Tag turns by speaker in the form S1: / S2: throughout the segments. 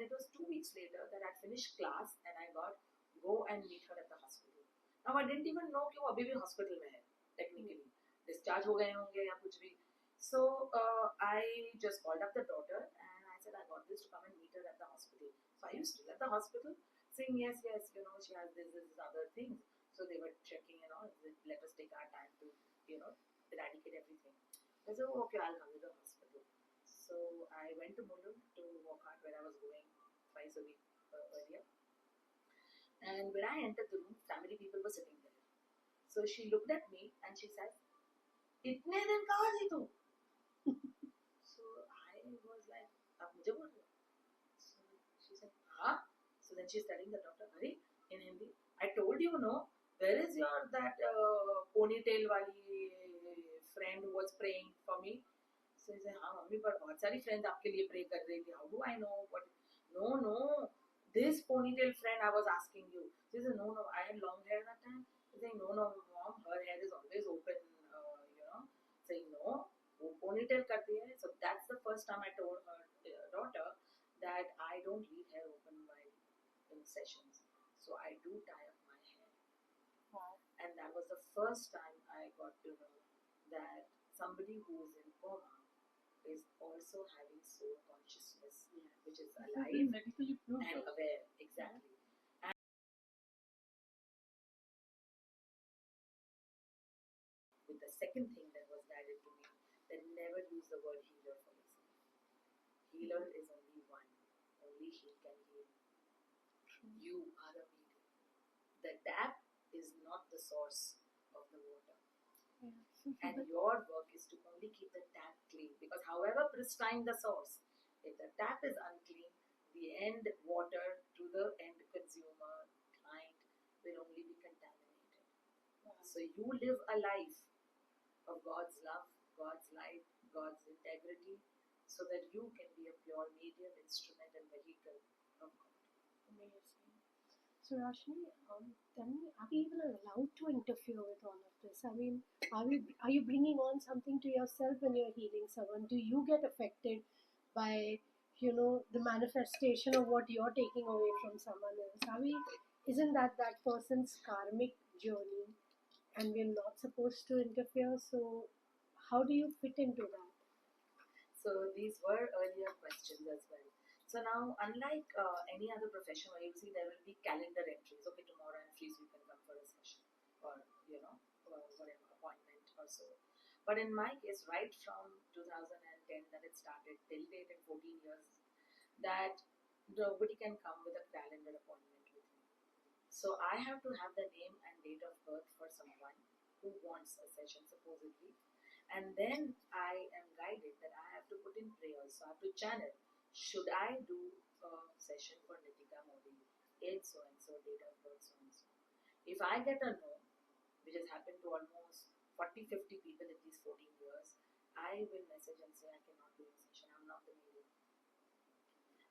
S1: it was 2 weeks later that I finished class and I got go and meet her at the hospital. Now I didn't even know कि वो अभी भी hospital में है technically, discharge हो गए होंगे या कुछ भी. So I just called up the daughter and I said I got this to come and meet her at the hospital. So are you still at the hospital? Saying yes, she has this other things. So they were checking, let us take our time to, eradicate everything. I said, oh, okay, I'll come to the hospital. So I went to Mulund to walk out where I was going twice a week earlier. And when I entered the room, family people were sitting there. So she looked at me and she said, "Itne din kahan thi tu?" So I was like, "Ab mujhe bol rahe ho?" So she said, "Huh?" So then she's telling the doctor, "Hurry," in Hindi, "I told you, no, where is your that ponytail wali friend who was praying for me?" So he said, "हाँ mummy, पर बहुत सारी friends आपके लिए pray कर रही थी. How do I know what?" No, this ponytail friend I was asking you. She said, "No, I had long hair that time." He's saying, "No, mom, her hair is always open." Saying, "No, वो ponytail करती है." So that's the first time I told her daughter that I don't leave hair open while in sessions. So I do tie up my hair.
S2: Wow.
S1: And that was the first time I got to know that somebody who is in coma is also having soul consciousness, which is alive
S2: medically proved
S1: and aware. Exactly. Yeah. And with the second thing that was guided to me, that never use the word healer for yourself. Healer is only one. Only he can heal. You are a medium. The tap is not the source of the water. And your work is to only keep the tap clean, because however pristine the source, if the tap is unclean, the end water to the end consumer, client, will only be contaminated. Wow. So you live a life of God's love, God's light, God's integrity, so that you can be a pure medium, instrument and vehicle of God.
S2: Amazing. So Roshani, tell me, are we even allowed to interfere with all of this? I mean, are you bringing on something to yourself when you're healing someone? Do you get affected by, the manifestation of what you're taking away from someone else? Isn't that person's karmic journey, and we're not supposed to interfere? So how do you fit into that?
S1: So these were earlier questions as well. So now, unlike any other profession where you see there will be calendar entries, okay, tomorrow I'm free, so you can come for a session or, whatever, appointment or so. But in my case, right from 2010 that it started till date in 14 years, that nobody can come with a calendar appointment with me. So I have to have the name and date of birth for someone who wants a session supposedly. And then I am guided that I have to put in prayers. So I have to channel. Should I do a session for Nitika Modi, age so and so, date of birth so and so? If I get a no, which has happened to almost 40-50 people in these 14 years, I will message and say I cannot do a session. I'm not the medium.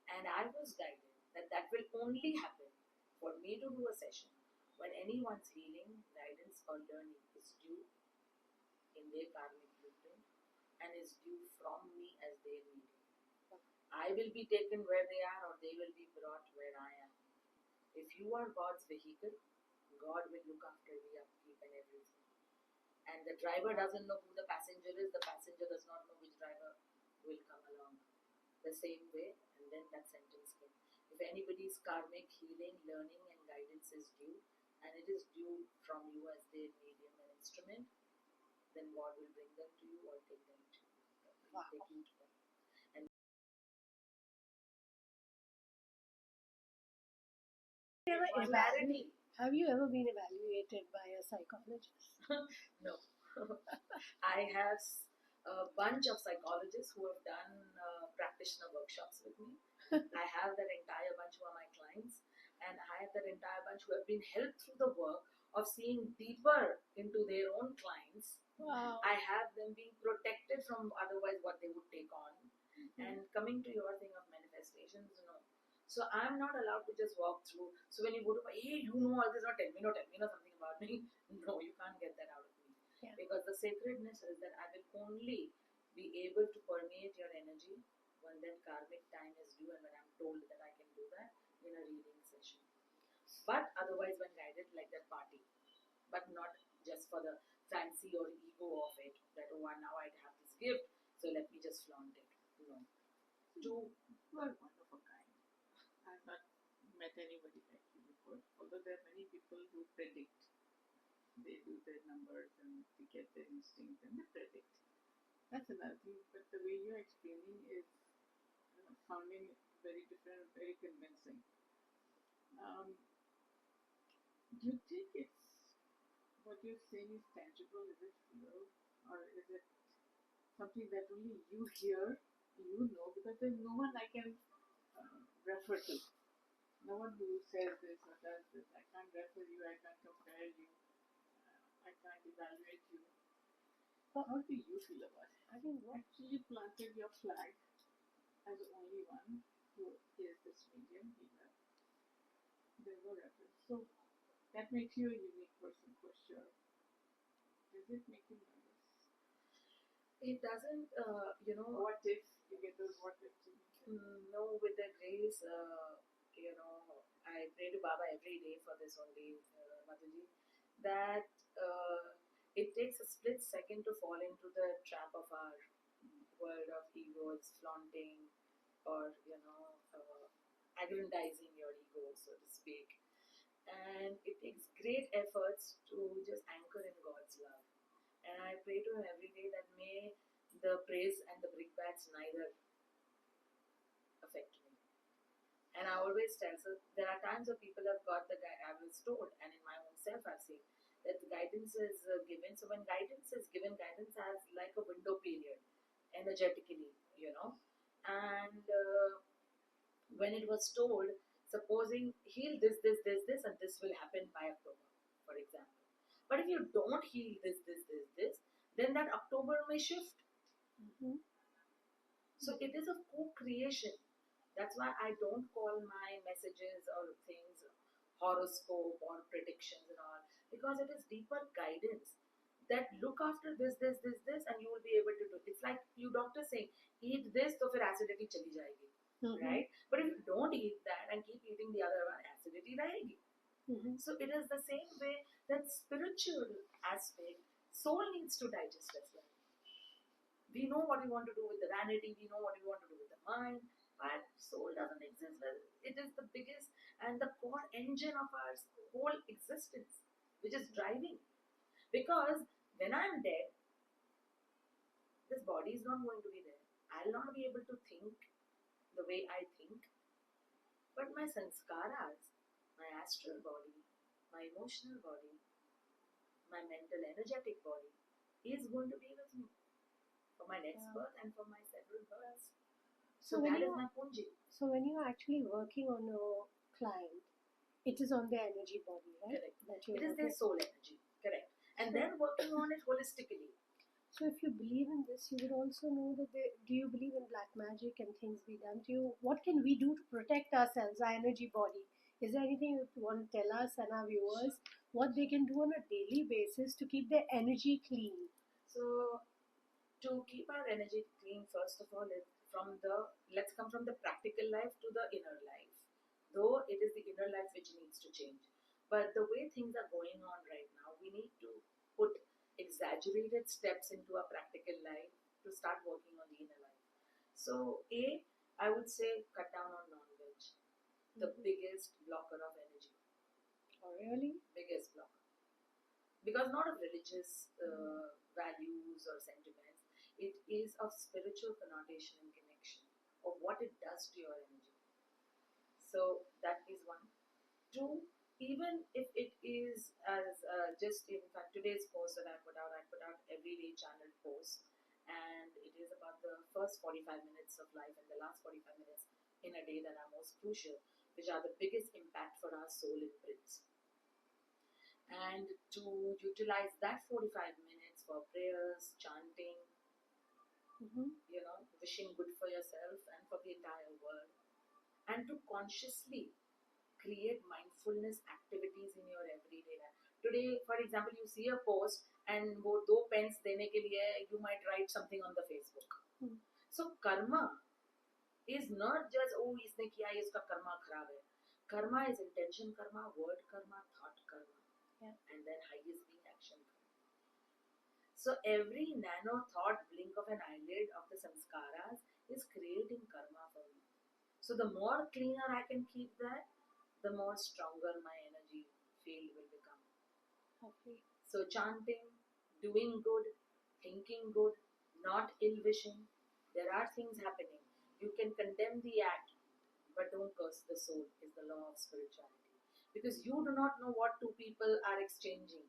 S1: And I was guided that that will only happen for me to do a session when anyone's healing, guidance or learning is due in their karmic blueprint and is due from me as their medium. I will be taken where they are, or they will be brought where I am. If you are God's vehicle, God will look after the upkeep and everything. And the driver doesn't know who the passenger is, the passenger does not know which driver will come along. The same way, and then that sentence came. If anybody's karmic healing, learning and guidance is due, and it is due from you as their medium and instrument, then God will bring them to you or take them to you.
S2: Wow.
S1: Take you to them. And
S2: have you ever been evaluated by a psychologist?
S1: No. I have a bunch of psychologists who have done practitioner workshops with me. I have that entire bunch who are my clients, and I have that entire bunch who have been helped through the work of seeing deeper into their own clients.
S2: Wow.
S1: I have them being protected from otherwise what they would take on. Mm-hmm. And coming to your thing of manifestations, no. So I'm not allowed to just walk through. So when you go to, hey, you know all this, or tell me something about me. No, you can't get that out of me.
S2: Yeah.
S1: Because the sacredness is that I will only be able to permeate your energy when that karmic time is due and when I'm told that I can but otherwise when guided like that party, but not just for the fancy or ego of it, that oh now I have this gift, so let me just flaunt it. No. To
S3: You are one of a kind. I've not met anybody like you before. Although there are many people who predict. They do their numbers and they get their instinct and they predict. That's another thing. But the way you're explaining is sounding very different, very convincing. Do you think it's what you're saying is tangible? Is it real? Or is it something that only you hear, you know, because there's no one I can refer to. No one who says this or does this. I can't refer you, I can't compare you, I can't evaluate you. But how do you feel about it?
S2: I mean,
S3: Actually, you planted your flag as the only one who is this medium healer. There's no reference. So that makes you a unique person for sure. Does it make you nervous?
S1: it doesn't,
S3: What if you get those what ifs?
S1: no, with the grace, I pray to Baba every day for this only, Madhuji, that it takes a split second to fall into the trap of our world of ego. It's flaunting or, aggrandizing your ego, so to speak. And it takes great efforts to just anchor in God's love. And I pray to Him every day that may the praise and the brickbats neither affect me. And I always tell, so there are times where people have got the guy, I was told, and in my own self I've seen that the guidance is given. So when guidance is given, guidance has like a window period, energetically, and when it was told, supposing heal this, and this will happen by October, for example. But if you don't heal this, then that October may shift.
S2: Mm-hmm.
S1: So it is a co-creation. That's why I don't call my messages or things horoscope or predictions and all, because it is deeper guidance that look after this, and you will be able to do. It's like you doctor saying, eat this, so fir acidity chali jayegi, right? But if you don't eat that and keep eating the other one, acidity rahegi.
S2: Mm-hmm.
S1: So it is the same way that spiritual aspect, soul needs to digest as well. We know what we want to do with the vanity, we know what we want to do with the mind, but soul doesn't exist. Well, it is the biggest and the core engine of our whole existence, which is driving. Because when I'm dead, this body is not going to be there. I'll not be able to think the way I think, but my sanskaras, my astral body, my emotional body, my mental energetic body is going to be with me for my next birth and for my several births. So that is my punji.
S2: So when you're actually working on a client, it is on their energy body, right?
S1: Correct. It is their soul energy. Correct. And then working on it holistically.
S2: So if you believe in this, you would also know that do you believe in black magic and things be done to you? What can we do to protect ourselves, our energy body? Is there anything you want to tell us and our viewers what they can do on a daily basis to keep their energy clean?
S1: So to keep our energy clean, first of all, let's come from the practical life to the inner life. Though it is the inner life which needs to change. But the way things are going on right now, we need to put exaggerated steps into our practical life to start working on the inner life. So I would say cut down on non-veg. The biggest blocker of energy.
S2: Oh, really?
S1: Biggest blocker. Because not of religious values or sentiments, it is of spiritual connotation and connection of what it does to your energy. So that is one. Two, even if it is as just in fact today's post that I put out everyday channeled posts, and it is about the first 45 minutes of life and the last 45 minutes in a day that are most crucial, which are the biggest impact for our soul imprints. And to utilize that 45 minutes for prayers, chanting, wishing good for yourself and for the entire world, and to consciously create mindfulness activities in your everyday life. Today, for example, you see a post and वो दो pens देने के लिए you might write something on the Facebook. So karma is not just इसने किया इसका karma खराब है, Karma is intention karma, word karma, thought karma,
S2: Yeah.
S1: and then highest being action karma. So every nano thought blink of an eyelid of the samskaras is creating karma for me. So the more cleaner I can keep that, the more stronger my energy field will become.
S2: Okay.
S1: So chanting, doing good, thinking good, not ill wishing. There are things happening. You can condemn the act, but don't curse the soul, is the law of spirituality. Because you do not know what two people are exchanging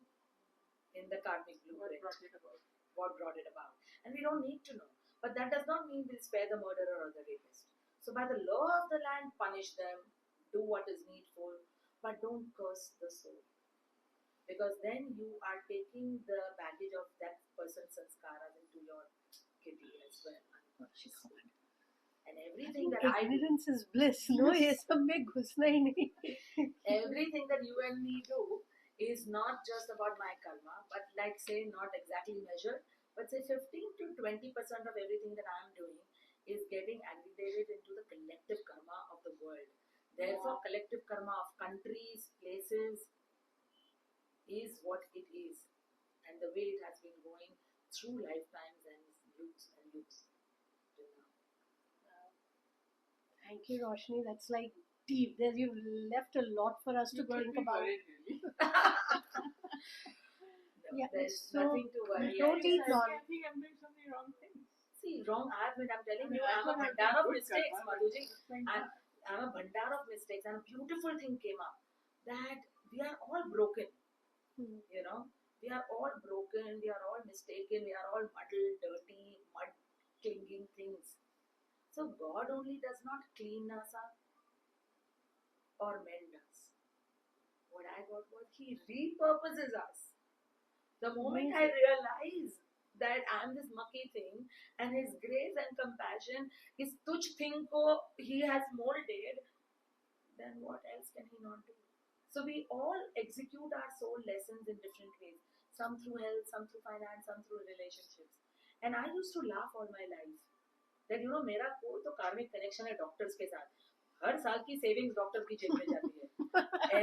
S1: in the karmic
S3: What
S1: blueprint.
S3: brought it about?
S1: What brought it about. And we don't need to know. But that does not mean we'll spare the murderer or the rapist. So by the law of the land, punish them, do what is needful, but don't curse the soul. Because then you are taking the baggage of that person's sanskaras into your kitty as well. unconsciously. And everything that I do,
S2: Ignorance is bliss. No, ये सब में घुसना ही नहीं.
S1: everything that you and me do is not just about my karma, but like say not exactly measured, but say 15 to 20% of everything that I am doing is getting aggregated into the collective karma of the world. Therefore, collective karma of countries, places is what it is, and the way it has been going through lifetimes and loops and loops till now.
S2: Thank you, Roshni. That's like deep. There, you've left a lot for us to
S3: You got
S2: think
S3: me
S2: about.
S3: worried, really.
S1: No,
S2: Yeah,
S1: there's
S2: so
S1: nothing to worry.
S2: don't
S1: I
S2: eat
S1: guess
S2: non.
S3: I think I'm doing so many wrong things.
S1: See, wrong. I'm telling
S3: I mean,
S1: you,
S3: I
S1: I'm a
S3: thought I
S1: bhandar
S3: did
S1: of
S3: good
S1: mistakes,
S3: karma, but
S1: Madhuji.
S3: it's like
S1: I'm,
S3: that.
S1: I'm a bhandar of mistakes, and a beautiful thing came up that we are all broken.
S2: Hmm.
S1: You know, we are all broken. We are all mistaken. We are all muddled, dirty, mud clinging things. So God only does not clean us up or mend us. What I got was He repurposes us. The moment I realize that I'm this mucky thing and His grace and compassion, His tuch thing ko He has molded, then what else can He not do? So we all execute our soul lessons in different ways. Some through health, some through finance, some through relationships. And I used to laugh all my life that मेरा कोई तो karmic connection है doctors के साथ. हर साल की savings doctor की जेब में जाती है.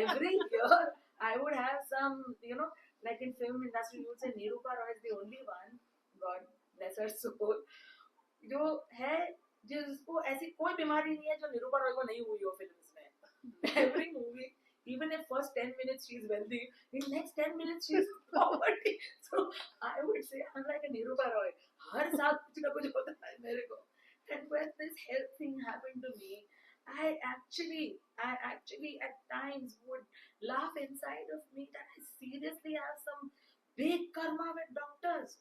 S1: Every year I would have some, like in film industry you would say Nirupa Roy is the only one, God bless her soul, जो है जिसको ऐसी कोई बीमारी नहीं है जो निरूपा रॉय को नहीं हुई हो फिल्म्स में. Every movie, even if first 10 minutes she is wealthy, in next 10 minutes she is poverty. So I would say I'm like a Nirupa Roy. हर साल कुछ ना कुछ होता है मेरे को. And when this health thing happened to me, I actually at times would laugh inside of me that I seriously have some big karma with doctors.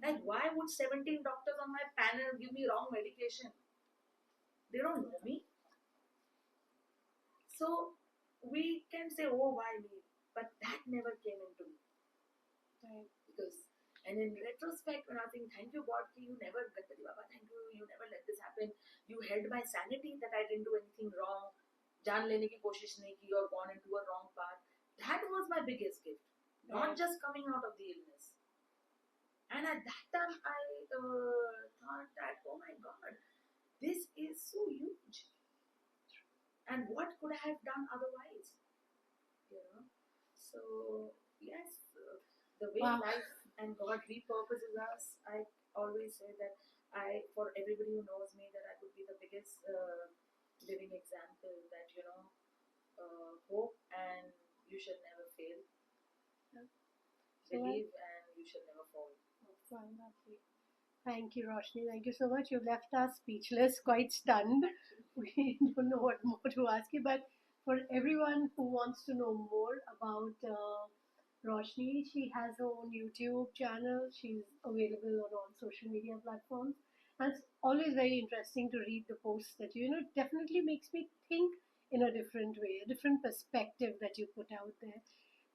S1: Like, why would 17 doctors on my panel give me wrong medication? They don't know me. So we can say, oh, why me? But that never came into me.
S2: Right.
S1: Because, and in retrospect, when I think, thank you God, ki you never, Ganpati Baba, thank you never let this happen. You held my sanity that I didn't do anything wrong. जान लेने की कोशिश नहीं की or gone into a wrong path. That was my biggest gift. Not just coming out of the illness. And at that time, I thought that, oh my God, this is so huge. And what could I have done otherwise? So, yes, the way life and God repurposes us, I always say that for everybody who knows me, that I would be the biggest living example that, hope and you should never fail. Believe and you should never fall.
S2: Wonderful. Thank you, Roshni. Thank you so much. You left us speechless, quite stunned. We don't know what more to ask you, but for everyone who wants to know more about Roshni, she has her own YouTube channel. She's available on all social media platforms. And it's always very interesting to read the posts that it definitely makes me think in a different way, a different perspective that you put out there.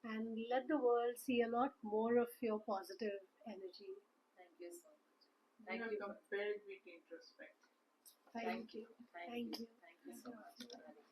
S2: And let the world see a lot more of your positive energy.
S1: Thank you so much.
S3: You have compelled me to introspect.
S2: Thank you.
S1: Thank you.
S2: Thank you.
S1: Thank you so much.